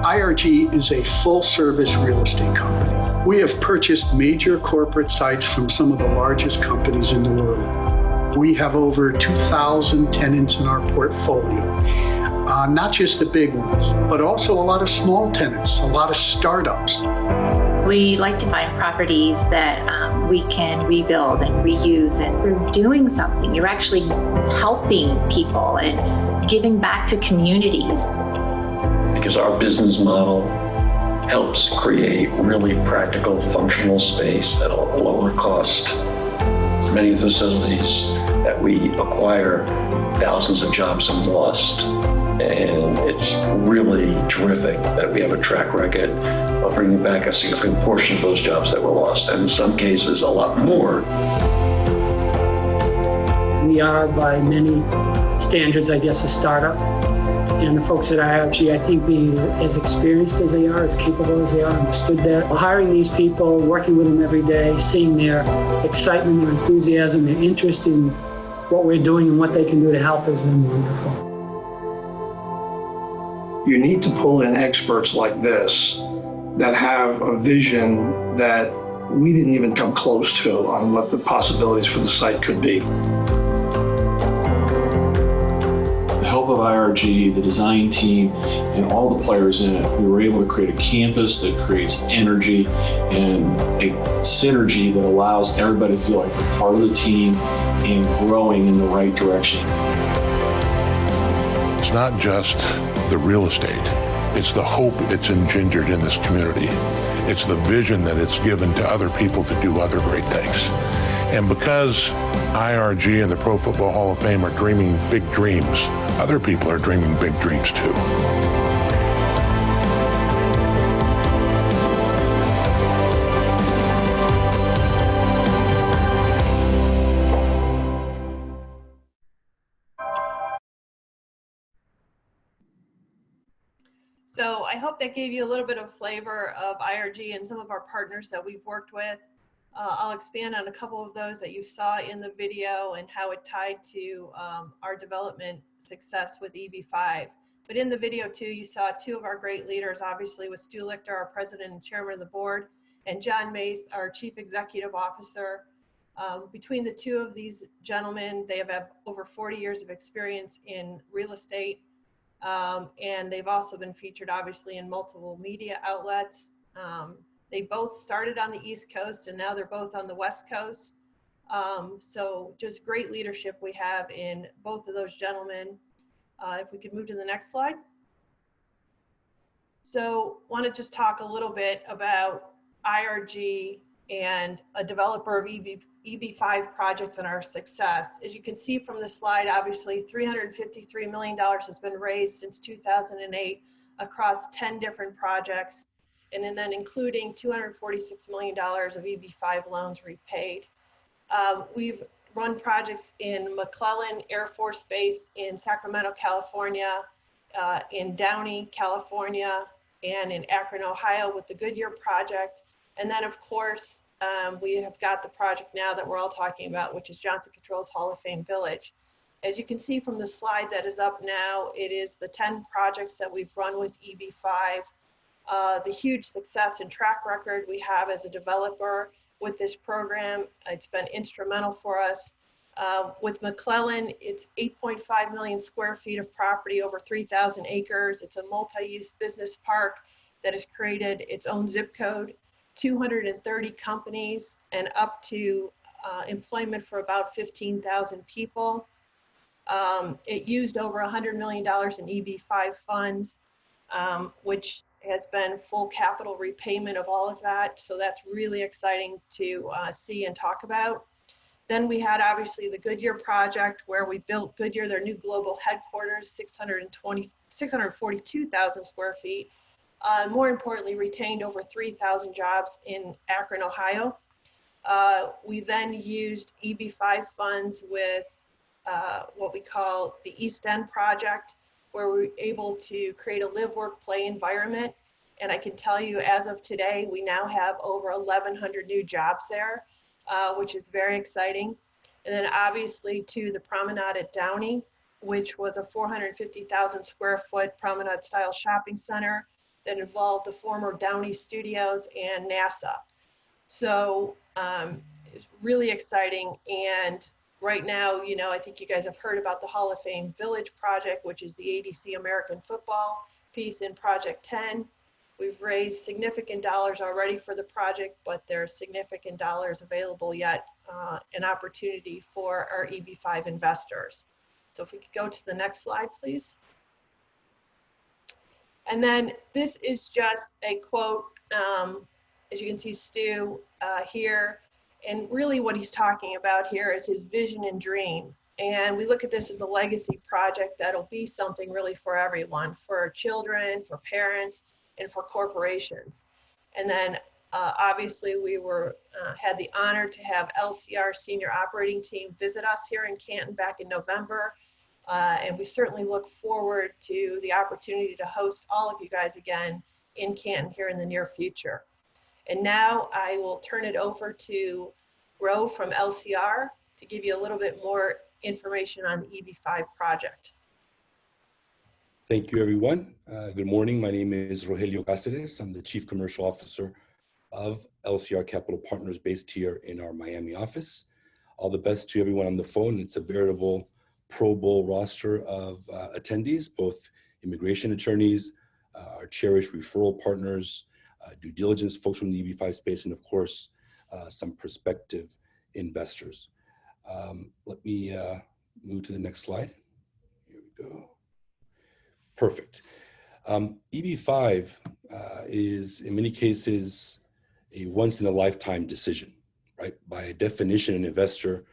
IRG is a full-service real estate company. We have purchased major corporate sites from some of the largest companies in the world. We have over 2,000 tenants in our portfolio. Not just the big ones, but also a lot of small tenants, a lot of startups. We like to find properties that we can rebuild and reuse, and we're doing something. You're actually helping people and giving back to communities. Because our business model helps create really practical, functional space at a lower cost. Many facilities that we acquire, thousands of jobs have lost. And it's really terrific that we have a track record of bringing back a significant portion of those jobs that were lost, and in some cases, a lot more. We are, by many standards, I guess, a startup. And the folks at IRG, I think, being as experienced as they are, as capable as they are, understood that. Hiring these people, working with them every day, seeing their excitement, their enthusiasm, their interest in what we're doing and what they can do to help has been wonderful. You need to pull in experts like this that have a vision that we didn't even come close to on what the possibilities for the site could be. The help of IRG, the design team, and all the players in it, we were able to create a campus that creates energy and a synergy that allows everybody to feel like they're part of the team and growing in the right direction. It's not just the real estate. It's the hope it's engendered in this community. It's the vision that it's given to other people to do other great things. And because IRG and the Pro Football Hall of Fame are dreaming big dreams, other people are dreaming big dreams too. So I hope that gave you a little bit of flavor of IRG and some of our partners that we've worked with. I'll expand on a couple of those that you saw in the video and how it tied to our development success with EB-5. But in the video too, you saw two of our great leaders, obviously with Stu Lichter, our president and chairman of the board, and John Mace, our chief executive officer. Between the two of these gentlemen, they have over 40 years of experience in real estate. And they've also been featured obviously in multiple media outlets. They both started on the East Coast and now they're both on the West Coast. So just great leadership we have in both of those gentlemen. If we could move to the next slide. So want to just talk a little bit about IRG and a developer of EB-5 projects and our success. As you can see from the slide, obviously $353 million has been raised since 2008 across 10 different projects, and then including $246 million of EB-5 loans repaid. We've run projects in McClellan Air Force Base in Sacramento, California, in Downey, California, and in Akron, Ohio with the Goodyear project. And then of course, we have got the project now that we're all talking about, which is Johnson Controls Hall of Fame Village. As you can see from the slide that is up now, it is the 10 projects that we've run with EB-5. The huge success and track record we have as a developer with this program. It's been instrumental for us. With McClellan, it's 8.5 million square feet of property, over 3,000 acres. It's a multi-use business park that has created its own zip code, 230 companies, and up to employment for about 15,000 people. It used over $100 million in EB-5 funds, which has been full capital repayment of all of that. So that's really exciting to see and talk about. Then we had obviously the Goodyear project where we built Goodyear, their new global headquarters, 642,000 square feet. More importantly, retained over 3,000 jobs in Akron, Ohio. We then used EB-5 funds with what we call the East End project, where we were able to create a live, work, play environment. And I can tell you as of today, we now have over 1,100 new jobs there, which is very exciting. And then obviously to the Promenade at Downey, which was a 450,000 square foot promenade style shopping center that involved the former Downey Studios and NASA. So it's really exciting. And right now, you know, I think you guys have heard about the Hall of Fame Village project, which is the ADC American football piece in Project 10. We've raised significant dollars already for the project, but there's significant dollars available yet, an opportunity for our EB-5 investors. So if we could go to the next slide, please. And then this is just a quote, as you can see Stu here, and really what he's talking about here is his vision and dream. And we look at this as a legacy project that'll be something really for everyone, for children, for parents, and for corporations. And then obviously we had the honor to have LCR senior operating team visit us here in Canton back in November. And we certainly look forward to the opportunity to host all of you guys again in Canton here in the near future. And now I will turn it over to Ro from LCR to give you a little bit more information on the EB-5 project. Thank you, everyone. Good morning. My name is Rogelio Cáceres. I'm the Chief Commercial Officer of LCR Capital Partners based here in our Miami office. All the best to everyone on the phone. It's a veritable Pro Bowl roster of attendees, both immigration attorneys, our cherished referral partners, due diligence folks from the EB-5 space, and of course, some prospective investors. Let me move to the next slide. Here we go. Perfect. EB-5 is in many cases a once in a lifetime decision, right? By definition, an investor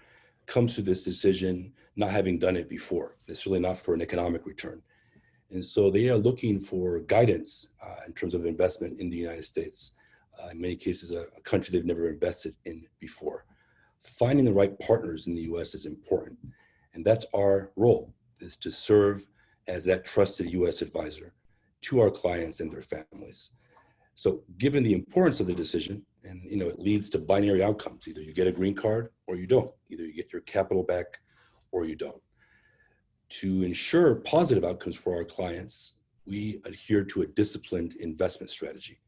comes to this decision not having done it before. It's really not for an economic return. And so they are looking for guidance in terms of investment in the United States. In many cases, a country they've never invested in before. Finding the right partners in the US is important. And that's our role, is to serve as that trusted US advisor to our clients and their families. So given the importance of the decision, and you know, it leads to binary outcomes. Either you get a green card or you don't. Either you get your capital back or you don't. To ensure positive outcomes for our clients, we adhere to a disciplined investment strategy.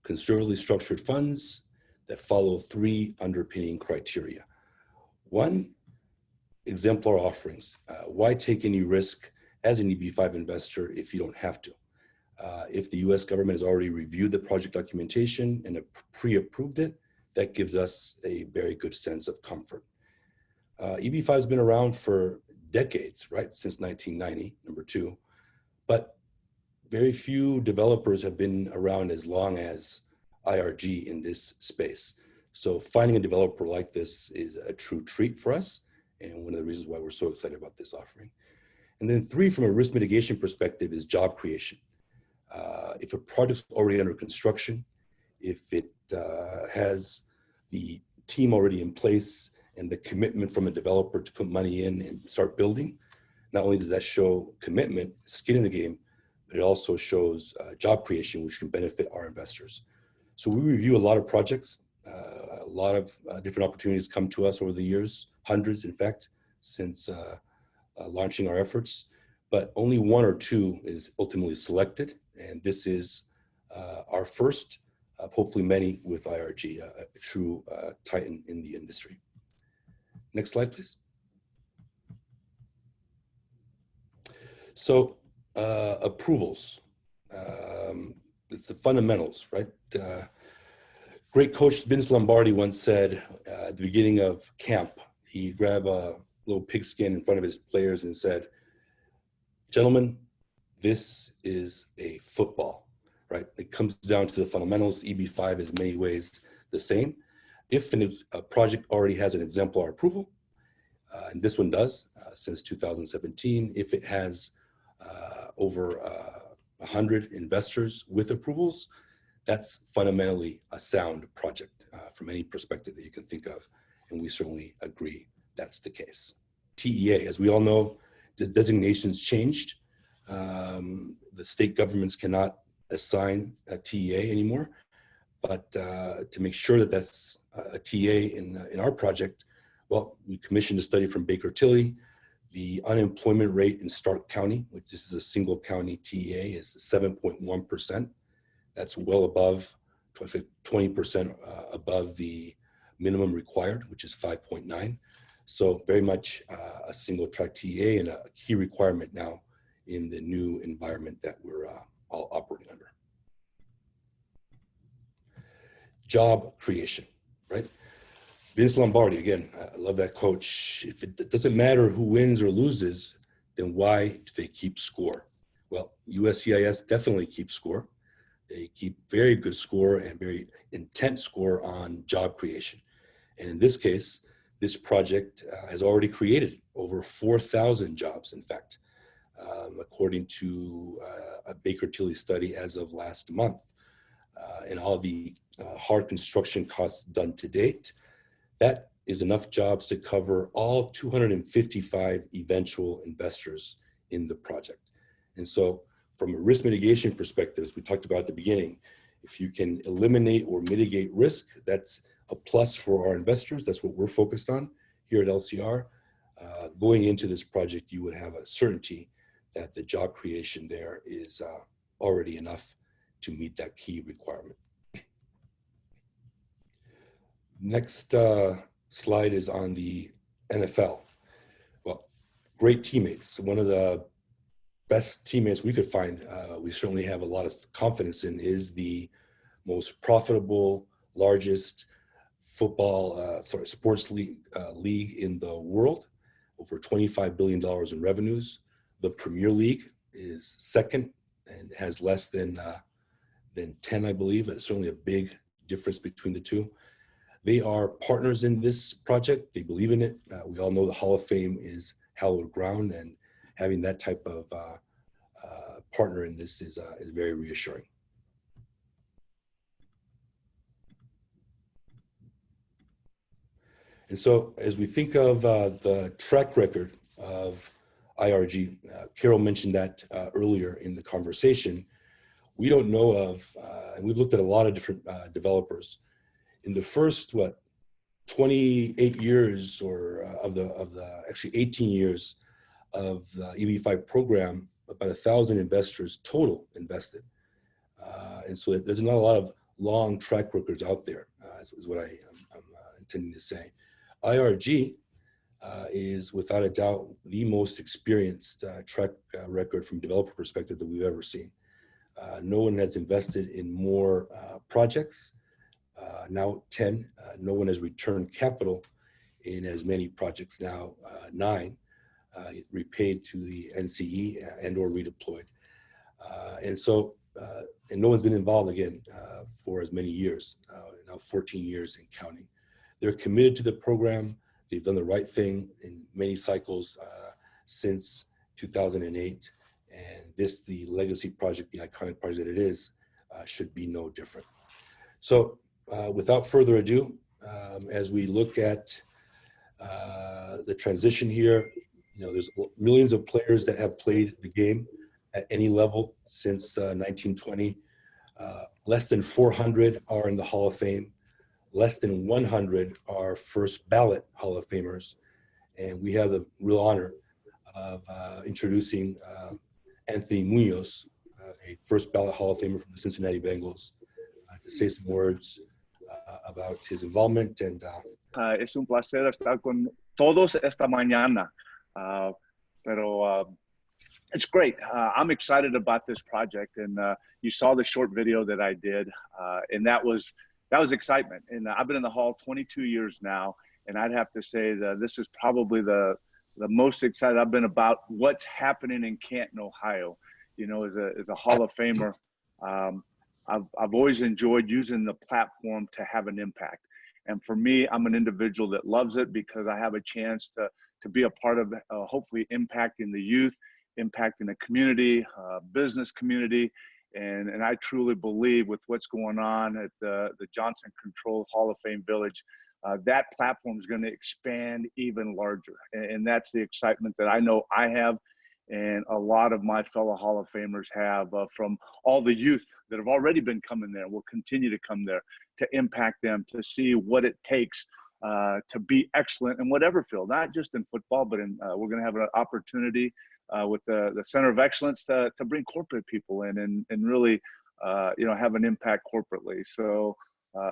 Conservatively structured funds that follow three underpinning criteria. One, exemplar offerings. Why take any risk as an EB-5 investor if you don't have to? If the US government has already reviewed the project documentation and pre-approved it, that gives us a very good sense of comfort. EB-5 has been around for decades, right? Since 1990, number two. But very few developers have been around as long as IRG in this space. So finding a developer like this is a true treat for us, and one of the reasons why we're so excited about this offering. And then three, from a risk mitigation perspective, is job creation. If a project's already under construction, if it has the team already in place and the commitment from a developer to put money in and start building, not only does that show commitment, skin in the game, but it also shows job creation, which can benefit our investors. So we review a lot of projects. A lot of different opportunities come to us over the years, hundreds, in fact, since launching our efforts. But only one or two is ultimately selected, and this is our first of hopefully many with IRG, a true titan in the industry. Next slide, please. So approvals, it's the fundamentals, right? Great coach Vince Lombardi once said at the beginning of camp, he grabbed a little pigskin in front of his players and said, "Gentlemen, this is a football," right? It comes down to the fundamentals. EB-5 is in many ways the same. If a project already has an exemplar approval, and this one does since 2017, if it has over 100 investors with approvals, that's fundamentally a sound project from any perspective that you can think of. And we certainly agree that's the case. TEA, as we all know, the designations changed. The state governments cannot assign a TEA anymore. But to make sure that that's a TEA in our project, well, we commissioned a study from Baker Tilly. The unemployment rate in Stark County, which is a single county TEA, is 7.1%. That's well above 20% above the minimum required, which is 5.9. So very much a single track TEA and a key requirement now in the new environment that we're all operating under. Job creation, right? Vince Lombardi, again, I love that coach. If it doesn't matter who wins or loses, then why do they keep score? Well, USCIS definitely keeps score. They keep very good score and very intense score on job creation. And in this case, this project has already created over 4,000 jobs, in fact, according to a Baker Tilly study as of last month. And all the hard construction costs done to date, that is enough jobs to cover all 255 eventual investors in the project. And so from a risk mitigation perspective, as we talked about at the beginning, if you can eliminate or mitigate risk, that's a plus for our investors. That's what we're focused on here at LCR. Going into this project, you would have a certainty that the job creation there is already enough to meet that key requirement. Next slide is on the NFL. Well, great teammates. One of the best teammates we could find, we certainly have a lot of confidence in, is the most profitable, largest sports league in the world, over $25 billion in revenues. The Premier League is second and has less than 10, I believe. It's certainly a big difference between the two. They are partners in this project. They believe in it. We all know the Hall of Fame is hallowed ground, and having that type of partner in this is very reassuring. And so as we think of the track record of IRG, Carol mentioned that earlier in the conversation, we don't know of, and we've looked at a lot of different developers. In the first, 28 years or of the actually 18 years of the EB-5 program, about 1,000 investors total invested. And so there's not a lot of long track records out there, is what I'm intending to say. IRG is without a doubt the most experienced track record from developer perspective that we've ever seen. No one has invested in more projects, now 10. No one has returned capital in as many projects now, 9, repaid to the NCE and or redeployed. And so, and no one's been involved again for as many years, now 14 years and counting. They're committed to the program. They've done the right thing in many cycles since 2008. And this, the legacy project, the iconic project that it is, should be no different. So without further ado, as we look at the transition here. You know, there's millions of players that have played the game at any level since 1920. Less than 400 are in the Hall of Fame. Less than 100 are first ballot Hall of Famers. And we have the real honor of introducing Anthony Munoz, a first ballot Hall of Famer from the Cincinnati Bengals, to say some words about his involvement. And es un placer estar con todos esta mañana. It's great. I'm excited about this project, and you saw the short video that I did, and that was excitement. And I've been in the Hall 22 years now, and I'd have to say that this is probably the most excited I've been about what's happening in Canton, Ohio. You know, as a Hall of Famer, I've always enjoyed using the platform to have an impact. And for me, I'm an individual that loves it because I have a chance to be a part of hopefully impacting the youth, impacting the community, business community. And I truly believe with what's going on at the Johnson Control Hall of Fame Village, that platform is going to expand even larger. And that's the excitement that I know I have, and a lot of my fellow Hall of Famers have, from all the youth that have already been coming there, will continue to come there, to impact them, to see what it takes to be excellent in whatever field, not just in football, but we're going to have an opportunity with the Center of Excellence to bring corporate people in and really, have an impact corporately. So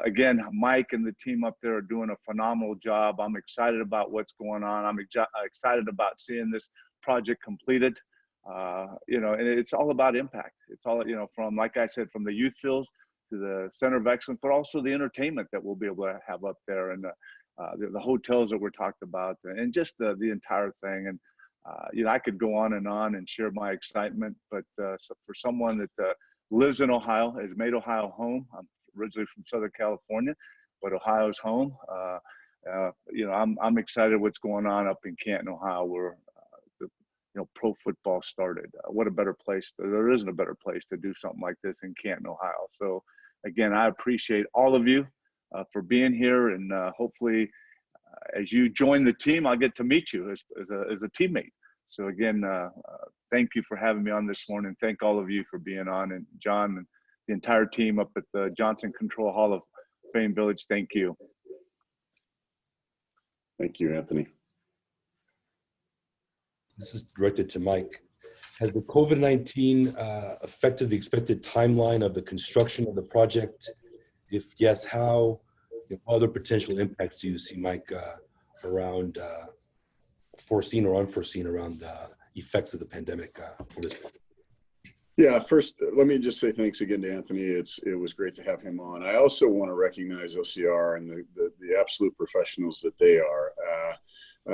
again, Mike and the team up there are doing a phenomenal job. I'm excited about what's going on. I'm excited about seeing this project completed. And it's all about impact. It's all, from, like I said, from the youth fields to the Center of Excellence, but also the entertainment that we'll be able to have up there, and the hotels that we're talked about, and just the entire thing. And I could go on and share my excitement, but so for someone that lives in Ohio, has made Ohio home. I'm originally from Southern California, but Ohio's home. I'm excited what's going on up in Canton, Ohio, where pro football started. What a better place. There isn't a better place to do something like this in Canton, Ohio. So again, I appreciate all of you for being here, and hopefully as you join the team, I'll get to meet you as a teammate. So again, thank you for having me on this morning. Thank all of you for being on, and John and the entire team up at the Johnson Control Hall of Fame Village. Thank you. Thank you, Anthony. This is directed to Mike. Has the COVID-19 affected the expected timeline of the construction of the project? If yes, how? What other potential impacts do you see, Mike, around foreseen or unforeseen around the effects of the pandemic for this project? Yeah, first, let me just say thanks again to Anthony. It was great to have him on. I also want to recognize LCR and the absolute professionals that they are.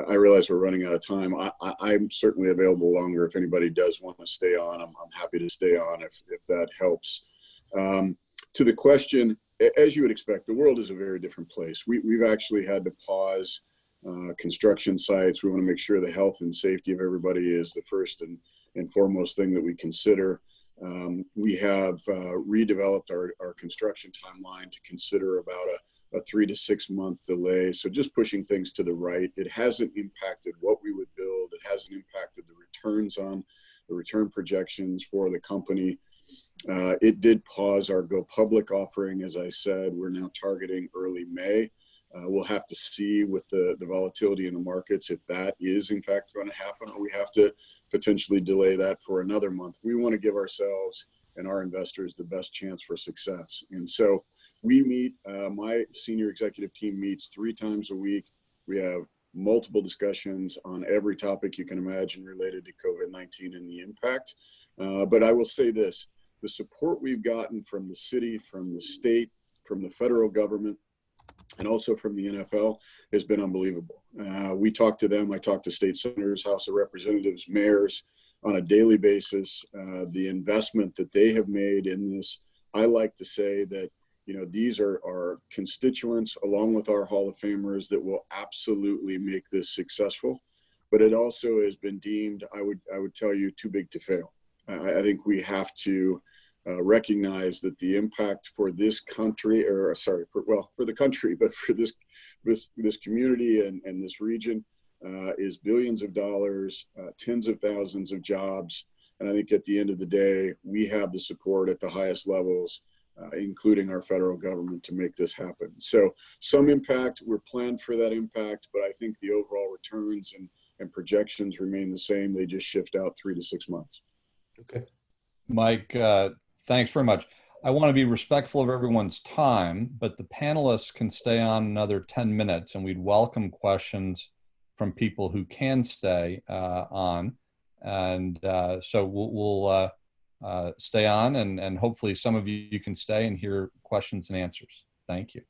I realize we're running out of time. I'm certainly available longer if anybody does want to stay on. I'm happy to stay on if that helps. To the question, as you would expect, the world is a very different place. We've actually had to pause construction sites. We want to make sure the health and safety of everybody is the first and foremost thing that we consider. We have redeveloped our construction timeline to consider about a 3 to 6 month delay. So just pushing things to the right. It hasn't impacted what we would build. It hasn't impacted the returns on the return projections for the company. It did pause our go public offering. As I said, we're now targeting early May. We'll have to see with the volatility in the markets if that is in fact going to happen, or we have to potentially delay that for another month. We want to give ourselves and our investors the best chance for success. And so we meet, my senior executive team meets 3 times a week. We have multiple discussions on every topic you can imagine related to COVID-19 and the impact. But I will say this, the support we've gotten from the city, from the state, from the federal government, and also from the NFL has been unbelievable. We talk to them. I talk to state senators, House of Representatives, mayors on a daily basis. The investment that they have made in this, I like to say that, these are our constituents along with our Hall of Famers that will absolutely make this successful. But it also has been deemed, I would tell you, too big to fail. I think we have to recognize that the impact for this country, for the country, but for this community and this region is billions of dollars, tens of thousands of jobs. And I think at the end of the day, we have the support at the highest levels, including our federal government, to make this happen. So some impact, we're planned for that impact, but I think the overall returns and projections remain the same. They just shift out 3 to 6 months. Okay. Mike, thanks very much. I want to be respectful of everyone's time, but the panelists can stay on another 10 minutes, and we'd welcome questions from people who can stay on. And so we'll stay on, and hopefully some of you can stay and hear questions and answers. Thank you.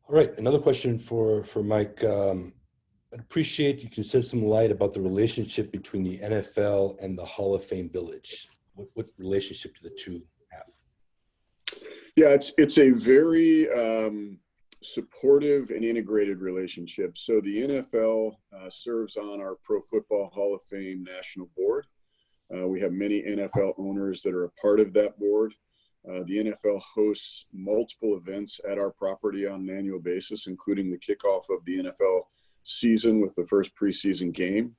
All right, another question for Mike. I'd appreciate you can shed some light about the relationship between the NFL and the Hall of Fame Village. What relationship do the two have? Yeah, it's a very supportive and integrated relationship. So the NFL serves on our Pro Football Hall of Fame National Board. We have many NFL owners that are a part of that board. The NFL hosts multiple events at our property on an annual basis, including the kickoff of the NFL season with the first preseason game.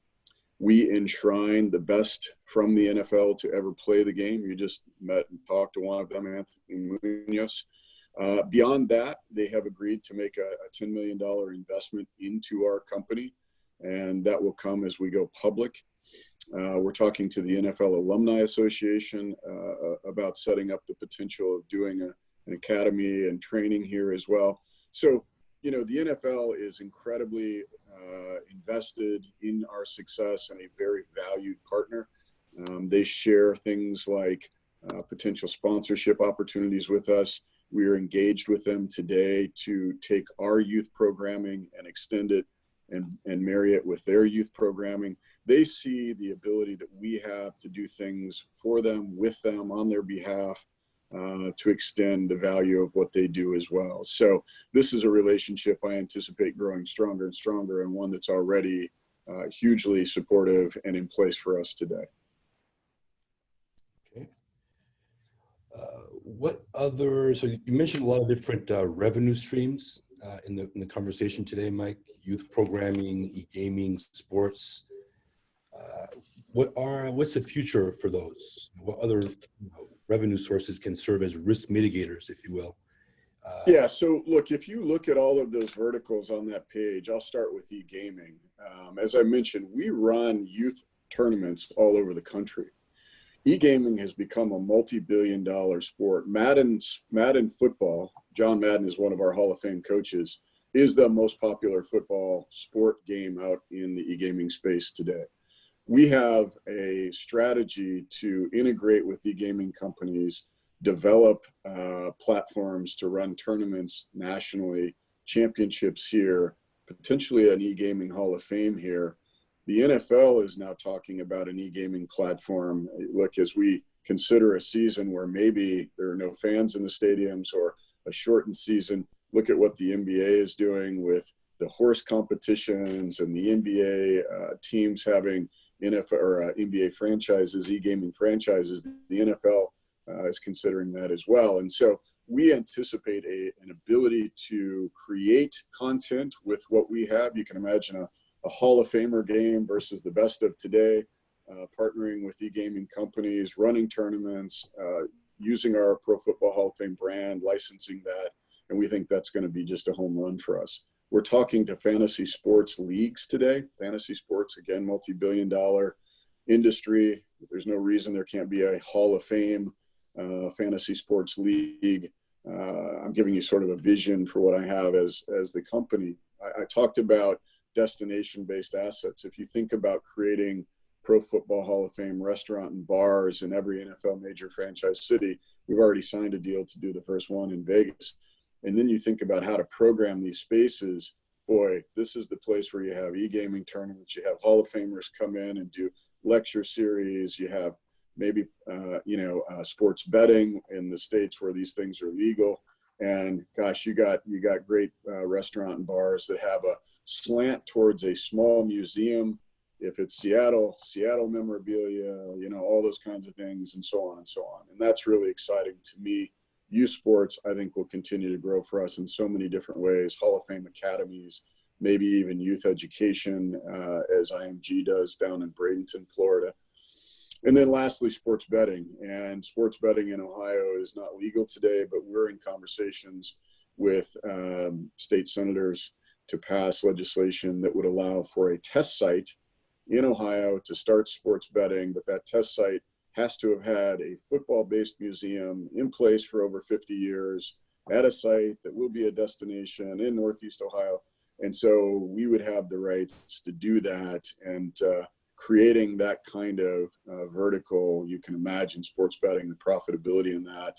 We enshrine the best from the NFL to ever play the game. You just met and talked to one of them, Anthony Munoz. Beyond that, they have agreed to make a $10 million investment into our company, and that will come as we go public. We're talking to the NFL Alumni Association about setting up the potential of doing an academy and training here as well. So, you know, the NFL is incredibly invested in our success and a very valued partner. They share things like potential sponsorship opportunities with us. We are engaged with them today to take our youth programming and extend it and marry it with their youth programming. They see the ability that we have to do things for them, with them, on their behalf, to extend the value of what they do as well. So this is a relationship I anticipate growing stronger and stronger, and one that's already hugely supportive and in place for us today. Okay. What other, so you mentioned a lot of different revenue streams in the conversation today, Mike. Youth programming, e-gaming, sports. What's the future for those? What other revenue sources can serve as risk mitigators, if you will? Yeah, so look, if you look at all of those verticals on that page, I'll start with e-gaming. As I mentioned, we run youth tournaments all over the country. E-gaming has become a multi-billion-dollar sport. Madden football, John Madden is one of our Hall of Fame coaches, is the most popular football sport game out in the e-gaming space today. We have a strategy to integrate with e-gaming companies, develop platforms to run tournaments nationally, championships here, potentially an e-gaming Hall of Fame here. The NFL is now talking about an e-gaming platform. Look, as we consider a season where maybe there are no fans in the stadiums or a shortened season, look at what the NBA is doing with the horse competitions and the NBA teams having NFL or NBA franchises, e-gaming franchises. The NFL is considering that as well. And so we anticipate an ability to create content with what we have. You can imagine a Hall of Famer game versus the best of today, partnering with e-gaming companies, running tournaments, using our Pro Football Hall of Fame brand, licensing that. And we think that's going to be just a home run for us. We're talking to fantasy sports leagues today. Fantasy sports, again, multi-billion-dollar industry. There's no reason there can't be a Hall of Fame fantasy sports league. I'm giving you sort of a vision for what I have as the company. I talked about destination-based assets. If you think about creating Pro Football Hall of Fame restaurant and bars in every NFL major franchise city, we've already signed a deal to do the first one in Vegas. And then you think about how to program these spaces. Boy, this is the place where you have e-gaming tournaments. You have Hall of Famers come in and do lecture series. You have maybe, sports betting in the states where these things are legal. And gosh, you got great restaurant and bars that have a slant towards a small museum. If it's Seattle memorabilia, all those kinds of things, and so on and so on. And that's really exciting to me youth sports, I think, will continue to grow for us in so many different ways. Hall of Fame academies, maybe even youth education, as IMG does down in Bradenton, Florida. And then lastly, sports betting. And sports betting in Ohio is not legal today, but we're in conversations with state senators to pass legislation that would allow for a test site in Ohio to start sports betting, but that test site has to have had a football-based museum in place for over 50 years at a site that will be a destination in Northeast Ohio. And so we would have the rights to do that, and creating that kind of vertical, you can imagine sports betting, the profitability in that,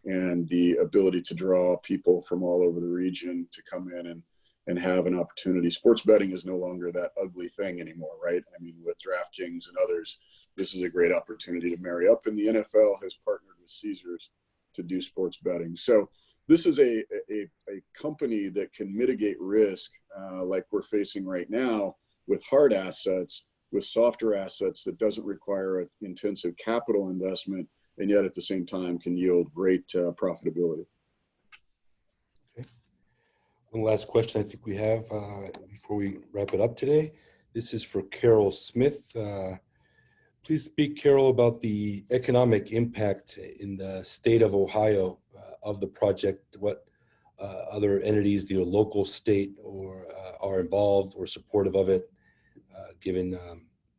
and the ability to draw people from all over the region to come in and have an opportunity. Sports betting is no longer that ugly thing anymore, right? I mean, with DraftKings and others, this is a great opportunity to marry up, and the NFL has partnered with Caesars to do sports betting. So this is a company that can mitigate risk like we're facing right now with hard assets, with softer assets that doesn't require an intensive capital investment, and yet at the same time can yield great profitability. Okay. One last question I think we have before we wrap it up today. This is for Carol Smith. Please speak, Carol, about the economic impact in the state of Ohio of the project. What other entities, either local, state, or are involved or supportive of it, given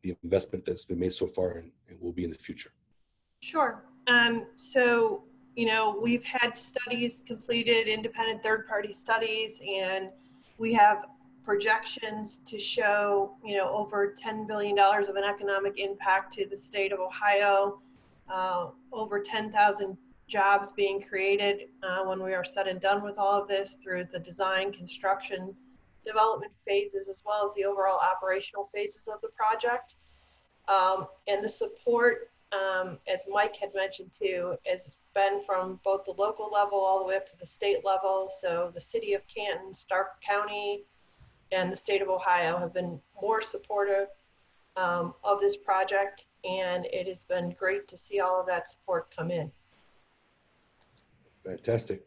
the investment that's been made so far and will be in the future? Sure. So, you know, we've had studies completed, independent third-party studies, and we have projections to show, you know, over $10 billion of an economic impact to the state of Ohio, over 10,000 jobs being created when we are said and done with all of this through the design, construction, development phases, as well as the overall operational phases of the project. And the support, as Mike had mentioned too, has been from both the local level all the way up to the state level. So the city of Canton, Stark County, and the state of Ohio have been more supportive of this project, and it has been great to see all of that support come in. Fantastic.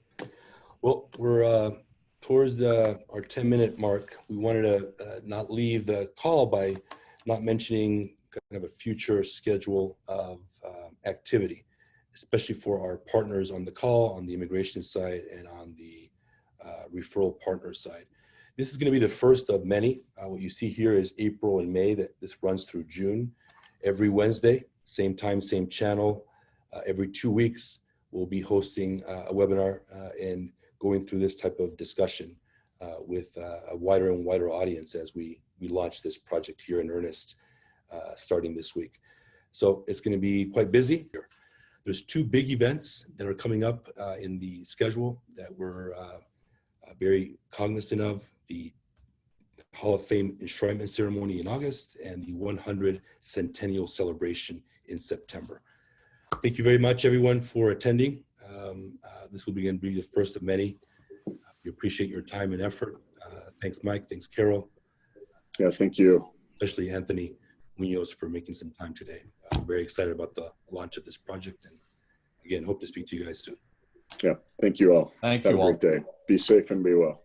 Well, we're towards our 10-minute mark. We wanted to not leave the call by not mentioning kind of a future schedule of activity, especially for our partners on the call, on the immigration side, and on the referral partner side. This is going to be the first of many. What you see here is April and May. That this runs through June. Every Wednesday, same time, same channel. Every 2 weeks, we'll be hosting a webinar and going through this type of discussion with a wider and wider audience as we launch this project here in earnest starting this week. So it's going to be quite busy. There's 2 big events that are coming up in the schedule that we're very cognizant of: the Hall of Fame enshrinement ceremony in August and the 100 centennial celebration in September. Thank you very much, everyone, for attending. This will begin to be the first of many. We appreciate your time and effort. Thanks, Mike. Thanks, Carol. Yeah, thank you. Especially Anthony Munoz for making some time today. I'm very excited about the launch of this project, and again, hope to speak to you guys soon. Yeah, thank you all. Thank Have you a all. great day. Be safe and be well.